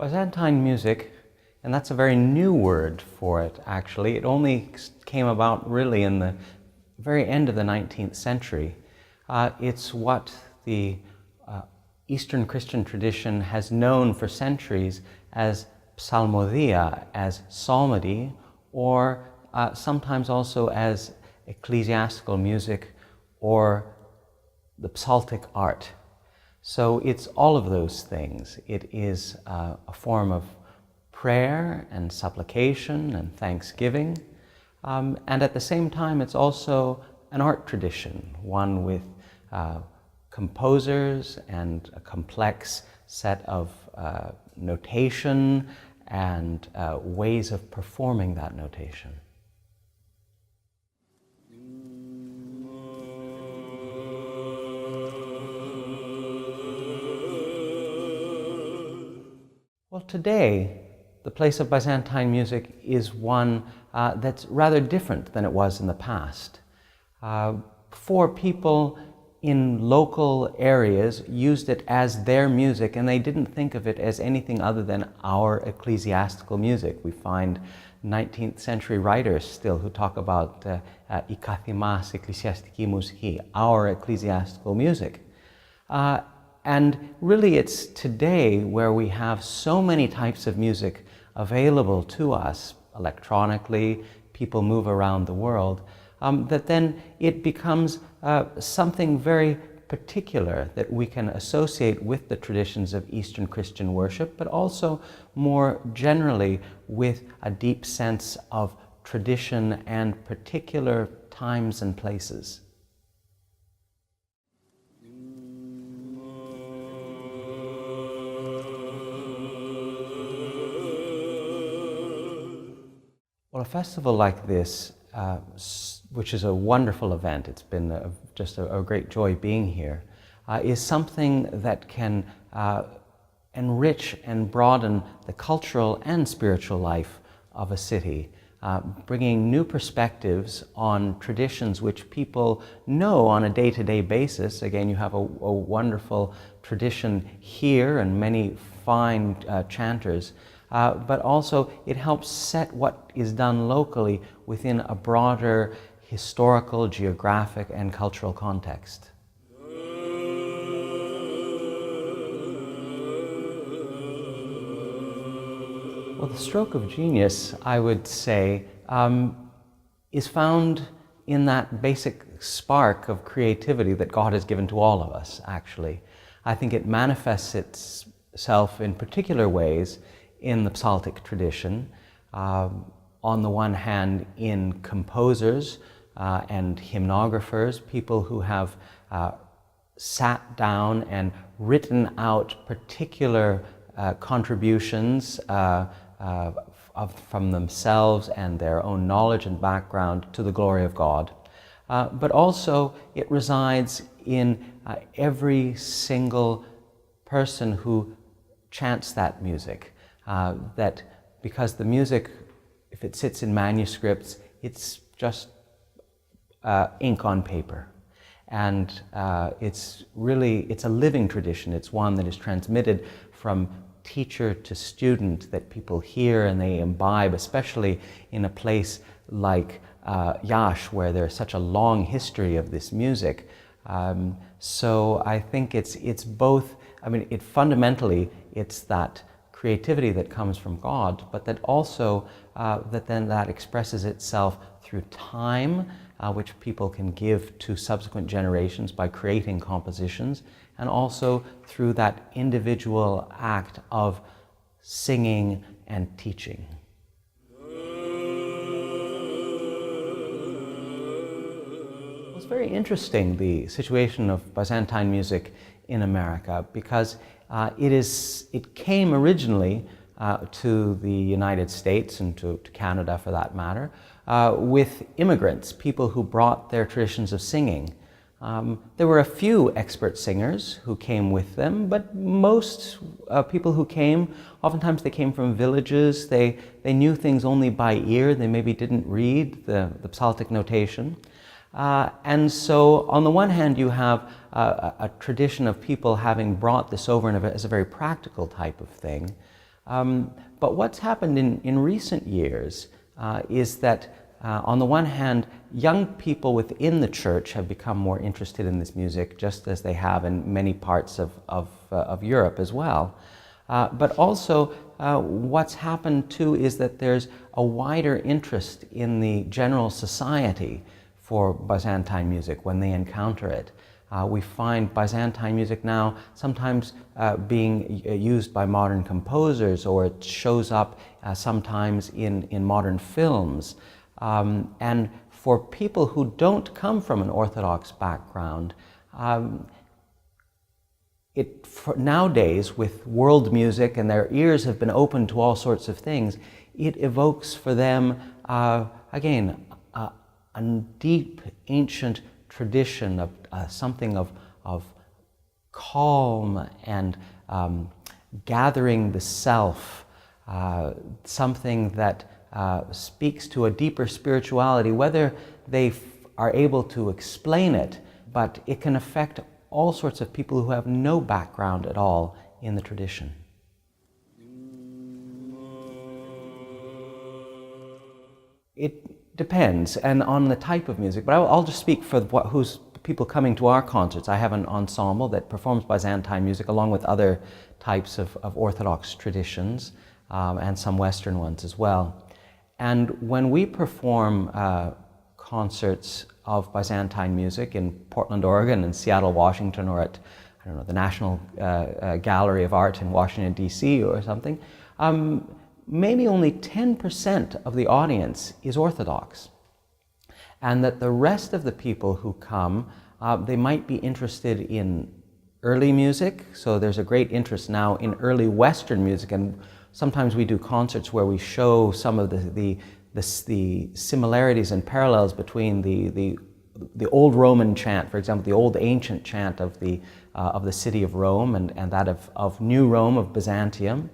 Byzantine music, and that's a very new word for it actually. It only came about really in the very end of the 19th century. It's what the Eastern Christian tradition has known for centuries as psalmodia, as psalmody, or sometimes also as ecclesiastical music or the psaltic art. So it's all of those things. It is a form of prayer and supplication and thanksgiving. And at the same time, it's also an art tradition, one with composers and a complex set of notation and ways of performing that notation. Well, today, the place of Byzantine music is one that's rather different than it was in the past. Before, people in local areas used it as their music, and they didn't think of it as anything other than our ecclesiastical music. We find 19th century writers still who talk about "I kathimas ecclesiastiki musiki," our ecclesiastical music. And really it's today where we have so many types of music available to us electronically, people move around the world, that then it becomes something very particular that we can associate with the traditions of Eastern Christian worship, but also more generally with a deep sense of tradition and particular times and places. Well, a festival like this, which is a wonderful event, it's been just a great joy being here, is something that can enrich and broaden the cultural and spiritual life of a city, bringing new perspectives on traditions which people know on a day-to-day basis. Again, you have a wonderful tradition here and many fine chanters. But also it helps set what is done locally within a broader historical, geographic, and cultural context. Well, the stroke of genius, I would say, is found in that basic spark of creativity that God has given to all of us, actually. I think it manifests itself in particular ways in the psaltic tradition, on the one hand in composers and hymnographers, people who have sat down and written out particular contributions from themselves and their own knowledge and background to the glory of God. But also it resides in every single person who chants that music. That because the music, if it sits in manuscripts, it's just ink on paper. And it's a living tradition. It's one that is transmitted from teacher to student, that people hear and they imbibe, especially in a place like Iași, where there's such a long history of this music. So I think it's both, fundamentally it's that creativity that comes from God, but that also that expresses itself through time, which people can give to subsequent generations by creating compositions, and also through that individual act of singing and teaching. It's very interesting, the situation of Byzantine music in America, because it came originally to the United States and to Canada for that matter, with immigrants, people who brought their traditions of singing. There were a few expert singers who came with them, but most people who came, oftentimes they came from villages, they knew things only by ear, they maybe didn't read the psaltic notation. And so on the one hand you have a tradition of people having brought this over as a very practical type of thing, But what's happened in recent years is that on the one hand, young people within the church have become more interested in this music, just as they have in many parts of Europe as well. But also, what's happened too is that there's a wider interest in the general society for Byzantine music when they encounter it. We find Byzantine music now sometimes being used by modern composers, or it shows up sometimes in modern films. And for people who don't come from an Orthodox background, nowadays, with world music, and their ears have been opened to all sorts of things, it evokes for them, again, a deep, ancient tradition of something of calm and gathering the self, something that speaks to a deeper spirituality, whether they are able to explain it, but it can affect all sorts of people who have no background at all in the tradition. It depends, and on the type of music, but I'll just speak for who's people coming to our concerts. I have an ensemble that performs Byzantine music along with other types of Orthodox traditions, and some Western ones as well. And when we perform concerts of Byzantine music in Portland, Oregon, and Seattle, Washington, or at, I don't know, the National Gallery of Art in Washington, D.C. or something, maybe only 10% of the audience is Orthodox. And that the rest of the people who come, they might be interested in early music. So there's a great interest now in early Western music, and sometimes we do concerts where we show some of the similarities and parallels between the old Roman chant, for example, the old ancient chant of the city of Rome, and that of New Rome, of Byzantium.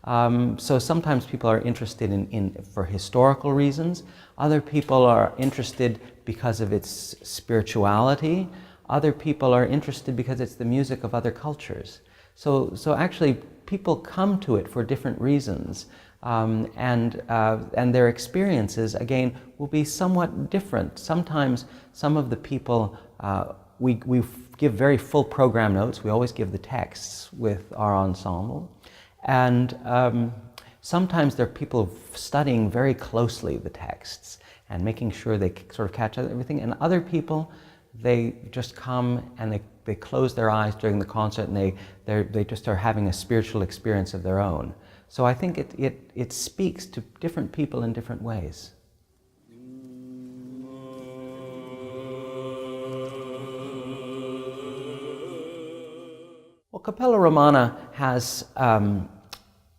So sometimes people are interested for historical reasons. Other people are interested because of its spirituality. Other people are interested because it's the music of other cultures. So actually, people come to it for different reasons, and their experiences, again, will be somewhat different. Sometimes some of the people, we give very full program notes. We always give the texts with our ensemble. And sometimes there are people studying very closely the texts and making sure they sort of catch everything. And other people, they just come and they close their eyes during the concert, and they just are having a spiritual experience of their own. So I think it speaks to different people in different ways. Well, Cappella Romana has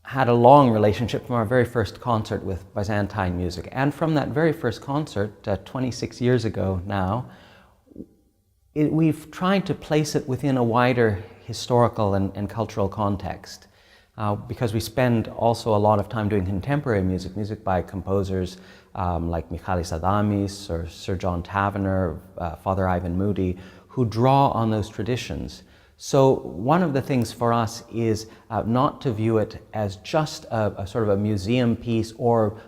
had a long relationship from our very first concert with Byzantine music. And from that very first concert, 26 years ago now, we've tried to place it within a wider historical and cultural context. Because we spend also a lot of time doing contemporary music by composers like Michalis Adamis or Sir John Tavener, Father Ivan Moody, who draw on those traditions. So one of the things for us is not to view it as just a sort of a museum piece or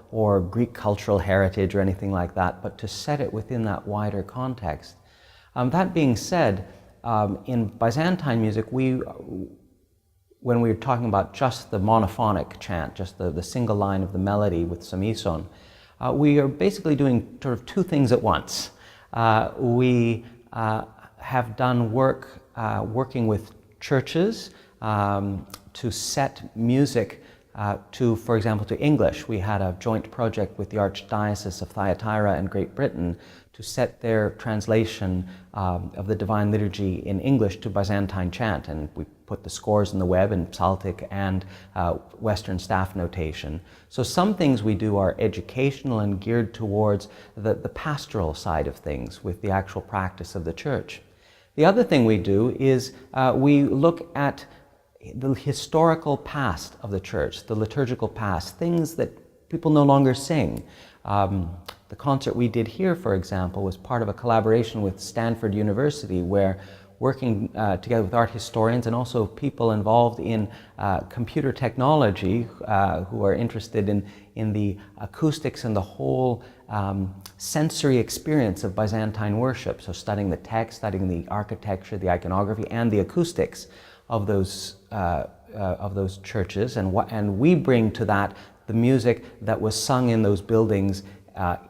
Greek cultural heritage or anything like that, but to set it within that wider context. That being said, in Byzantine music, when we're talking about just the monophonic chant, just the single line of the melody with samison, we are basically doing sort of two things at once. We have done work working with churches to set music to, for example, to English. We had a joint project with the Archdiocese of Thyatira and Great Britain to set their translation of the Divine Liturgy in English to Byzantine chant, and we put the scores in the web in Psaltic and Western staff notation. So some things we do are educational and geared towards the pastoral side of things with the actual practice of the church. The other thing we do is we look at the historical past of the church, the liturgical past, things that people no longer sing. The concert we did here, for example, was part of a collaboration with Stanford University, where working together with art historians and also people involved in computer technology who are interested in the acoustics and the whole sensory experience of Byzantine worship. So studying the text, studying the architecture, the iconography, and the acoustics of those churches, and we bring to that the music that was sung in those buildings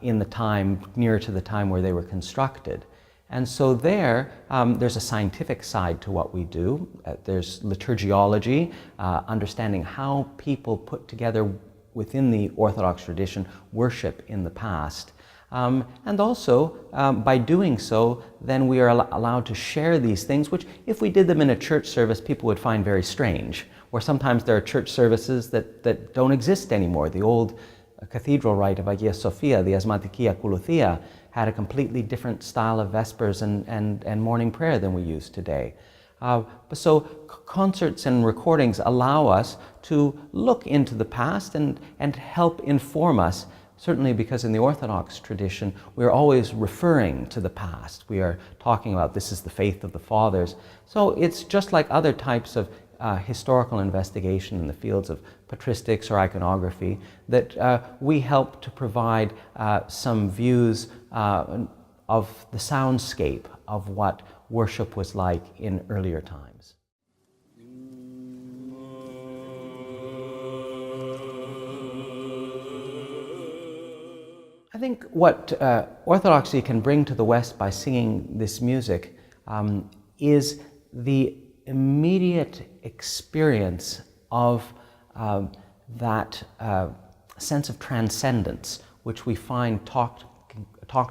in the time, near to the time where they were constructed. And so there's a scientific side to what we do. There's liturgiology, understanding how people put together within the Orthodox tradition worship in the past. And also, by doing so, then we are allowed to share these things, which if we did them in a church service, people would find very strange. Or sometimes there are church services that don't exist anymore. The old cathedral rite of Hagia Sophia, the Asmatikia Koulouthia, had a completely different style of Vespers and morning prayer than we use today. So concerts and recordings allow us to look into the past and help inform us, certainly because in the Orthodox tradition, we're always referring to the past. We are talking about this is the faith of the fathers. So it's just like other types of historical investigation in the fields of patristics or iconography that we help to provide some views of the soundscape of what worship was like in earlier times. I think what Orthodoxy can bring to the West by singing this music is the immediate experience of that sense of transcendence, which we find talked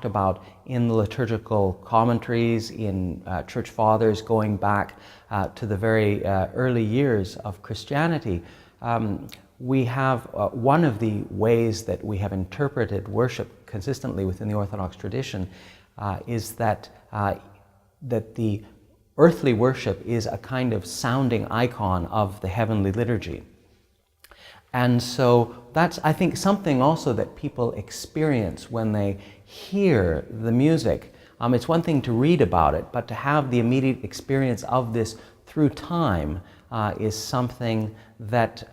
about in the liturgical commentaries, in church fathers going back to the very early years of Christianity. We have one of the ways that we have interpreted worship consistently within the Orthodox tradition is that the earthly worship is a kind of sounding icon of the heavenly liturgy. And so that's, I think, something also that people experience when they hear the music. It's one thing to read about it, but to have the immediate experience of this through time is something that,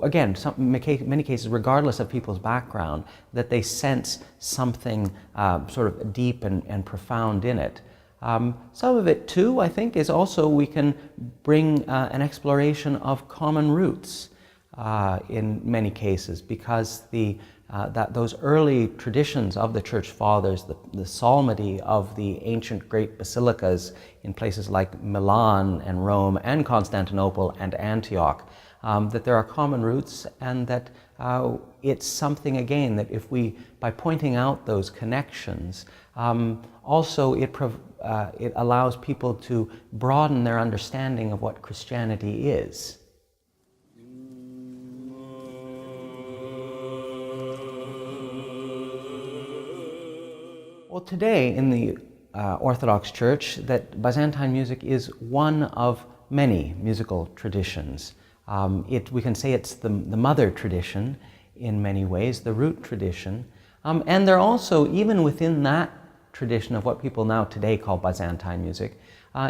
again, many cases, regardless of people's background, that they sense something sort of deep and profound in it. Some of it too, I think, is also we can bring an exploration of common roots in many cases, because those early traditions of the Church Fathers, the psalmody of the ancient great basilicas in places like Milan and Rome and Constantinople and Antioch, that there are common roots, and that it's something, again, that if we, by pointing out those connections, also it allows people to broaden their understanding of what Christianity is. Well, today in the Orthodox Church, that Byzantine music is one of many musical traditions. We can say it's the mother tradition in many ways, the root tradition. And there are also, even within that tradition of what people now today call Byzantine music,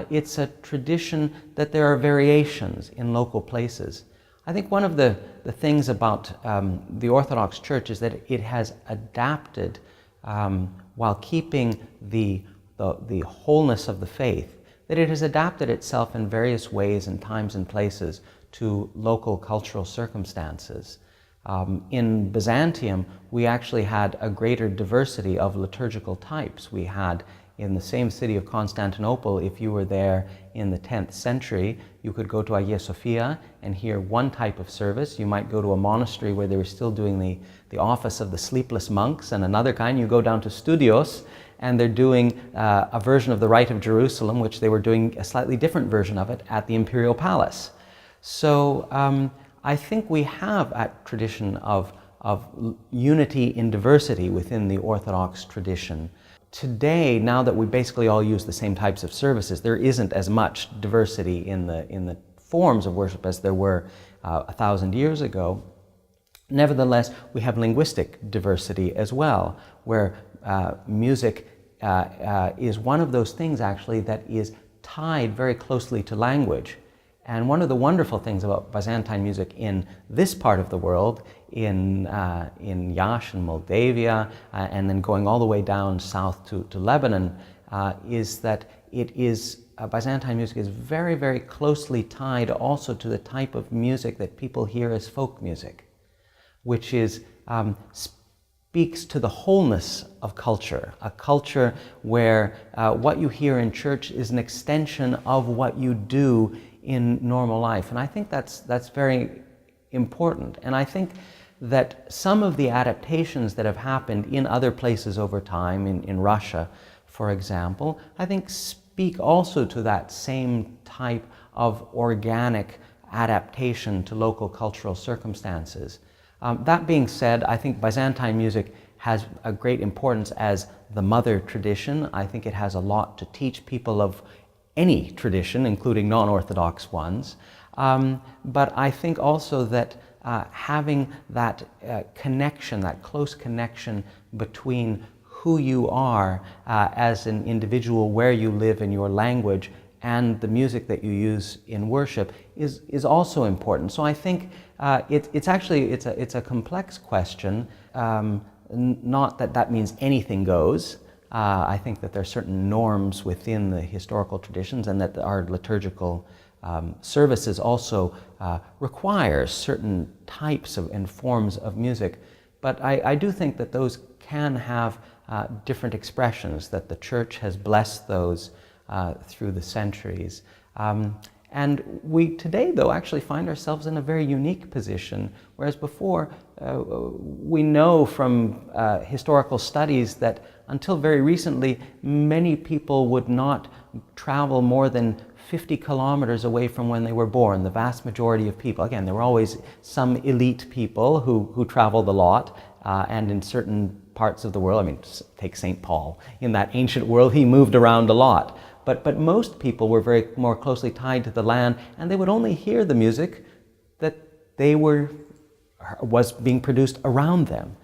it's a tradition that there are variations in local places. I think one of the things about the Orthodox Church is that it has adapted, while keeping the wholeness of the faith, that it has adapted itself in various ways and times and places to local cultural circumstances. In Byzantium, we actually had a greater diversity of liturgical types. We had, in the same city of Constantinople, if you were there in the 10th century, you could go to Hagia Sophia and hear one type of service. You might go to a monastery where they were still doing the office of the sleepless monks, and another kind. You go down to Studios, and they're doing a version of the Rite of Jerusalem, which they were doing a slightly different version of it at the Imperial Palace. So I think we have a tradition of unity in diversity within the Orthodox tradition. Today, now that we basically all use the same types of services, there isn't as much diversity in the forms of worship as there were 1,000 years ago. Nevertheless, we have linguistic diversity as well, where music is one of those things actually that is tied very closely to language. And one of the wonderful things about Byzantine music in this part of the world, in Iași, in Moldavia, and then going all the way down south to Lebanon, is that Byzantine music is very, very closely tied also to the type of music that people hear as folk music, which is speaks to the wholeness of culture, a culture where what you hear in church is an extension of what you do in normal life. And I think that's very important. And I think that some of the adaptations that have happened in other places over time, in Russia, for example, I think speak also to that same type of organic adaptation to local cultural circumstances. That being said, I think Byzantine music has a great importance as the mother tradition. I think it has a lot to teach people of any tradition, including non-Orthodox ones. But I think also that having that connection, that close connection between who you are as an individual, where you live in your language, and the music that you use in worship is also important. So I think it's a complex question. Not that means anything goes. I think that there are certain norms within the historical traditions, and that our liturgical services also require certain types and forms of music. But I do think that those can have different expressions, that the Church has blessed those through the centuries. And we today, though, actually find ourselves in a very unique position, whereas before we know from historical studies that until very recently, many people would not travel more than 50 kilometers away from when they were born. The vast majority of people, again, there were always some elite people who traveled a lot, and in certain parts of the world, I mean, take St. Paul. In that ancient world, he moved around a lot. But most people were very more closely tied to the land, and they would only hear the music that was being produced around them.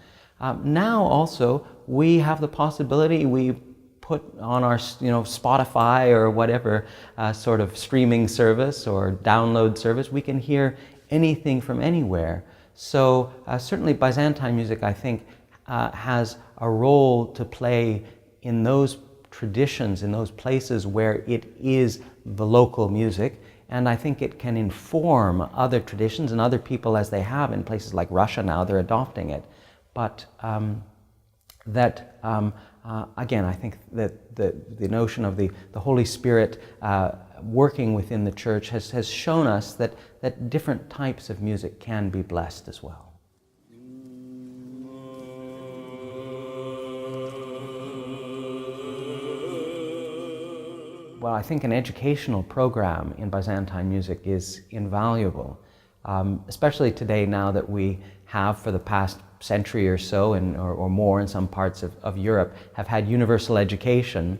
Now also, we have the possibility, we put on our Spotify or whatever sort of streaming service or download service, we can hear anything from anywhere. So certainly Byzantine music, I think, has a role to play in those traditions, in those places where it is the local music, and I think it can inform other traditions and other people, as they have in places like Russia now. They're adopting it. But again, I think that the notion of the Holy Spirit working within the Church has shown us that different types of music can be blessed as well. Well, I think an educational program in Byzantine music is invaluable, especially today, now that we have, for the past century or so, or more in some parts of Europe, have had universal education.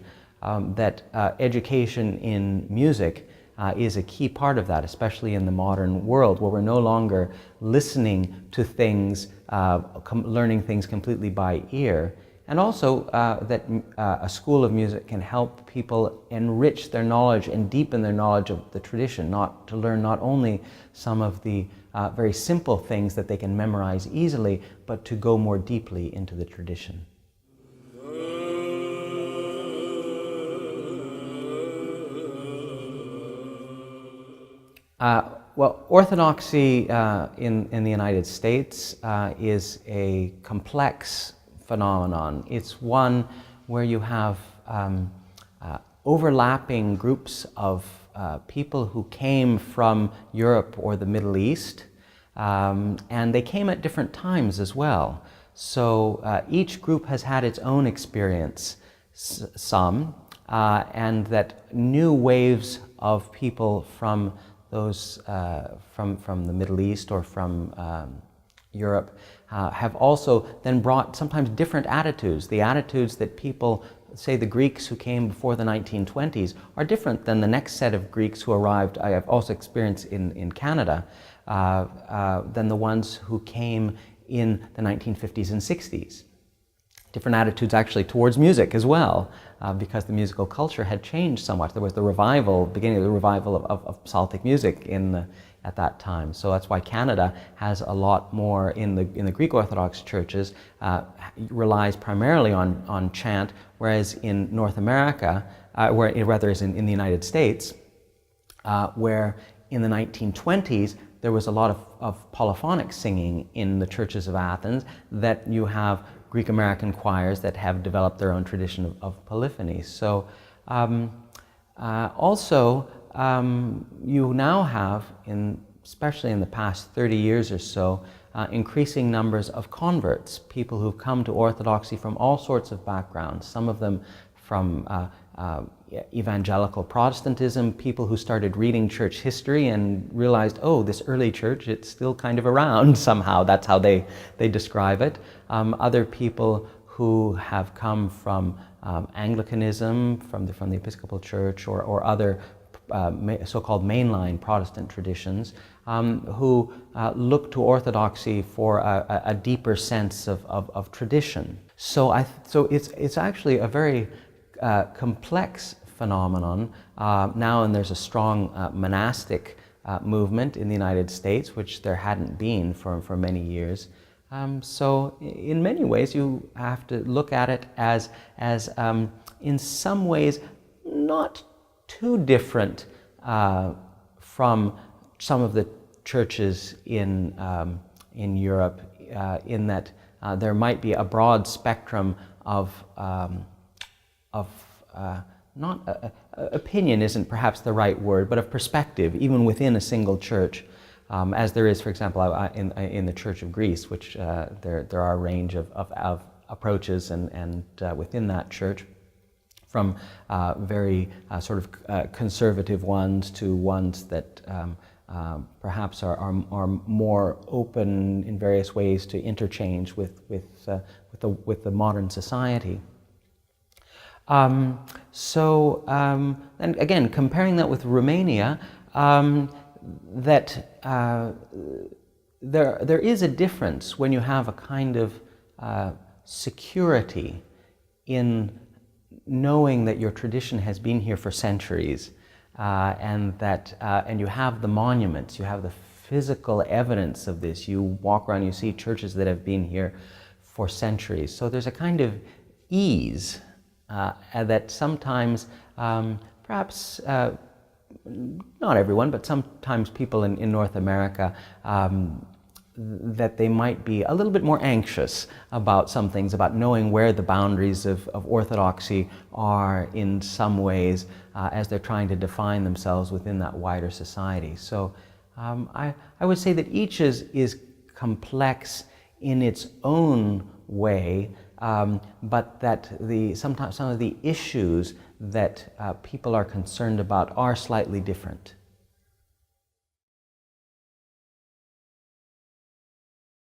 That education in music is a key part of that, especially in the modern world, where we're no longer listening to things, learning things completely by ear. And also that a school of music can help people enrich their knowledge and deepen their knowledge of the tradition, to learn not only some of the very simple things that they can memorize easily, but to go more deeply into the tradition. Well, Orthodoxy in the United States is a complex phenomenon. It's one where you have overlapping groups of people who came from Europe or the Middle East, and they came at different times as well. So each group has had its own experience, and that new waves of people from those from the Middle East or from Europe have also then brought sometimes different attitudes. The attitudes that people, say the Greeks who came before the 1920s, are different than the next set of Greeks who arrived, I have also experienced in Canada, than the ones who came in the 1950s and 60s. different attitudes actually towards music as well, because the musical culture had changed somewhat. There was the revival, beginning of the revival of Celtic music at that time. So that's why Canada has a lot more in the Greek Orthodox churches, relies primarily on chant, whereas in North America, rather is in the United States, where in the 1920s there was a lot of polyphonic singing in the churches of Athens, that you have Greek American choirs that have developed their own tradition of polyphony. So also you now have, especially in the past 30 years or so, increasing numbers of converts, people who've come to Orthodoxy from all sorts of backgrounds, some of them from evangelical Protestantism, people who started reading church history and realized, oh, this early church, it's still kind of around somehow. That's how they describe it. Other people who have come from Anglicanism, from the Episcopal Church, or other so-called mainline Protestant traditions, who look to Orthodoxy for a deeper sense of tradition. So it's actually a very complex phenomenon now, and there's a strong monastic movement in the United States, which there hadn't been for many years. So in many ways you have to look at it as in some ways not too different from some of the churches in Europe, in that there might be a broad spectrum of opinion isn't perhaps the right word, but of perspective, even within a single church, as there is, for example, in the Church of Greece, which there are a range of approaches and within that church, from very sort of conservative ones to ones that perhaps are more open in various ways to interchange with the modern society. And again, comparing that with Romania, that there is a difference when you have a kind of security in knowing that your tradition has been here for centuries, and you have the monuments, you have the physical evidence of this. You walk around, you see churches that have been here for centuries. So there's a kind of ease that sometimes, perhaps not everyone, but sometimes people in North America, that they might be a little bit more anxious about some things, about knowing where the boundaries of orthodoxy are in some ways, as they're trying to define themselves within that wider society. So I would say that each is complex in its own way, but that sometimes some of the issues that people are concerned about are slightly different.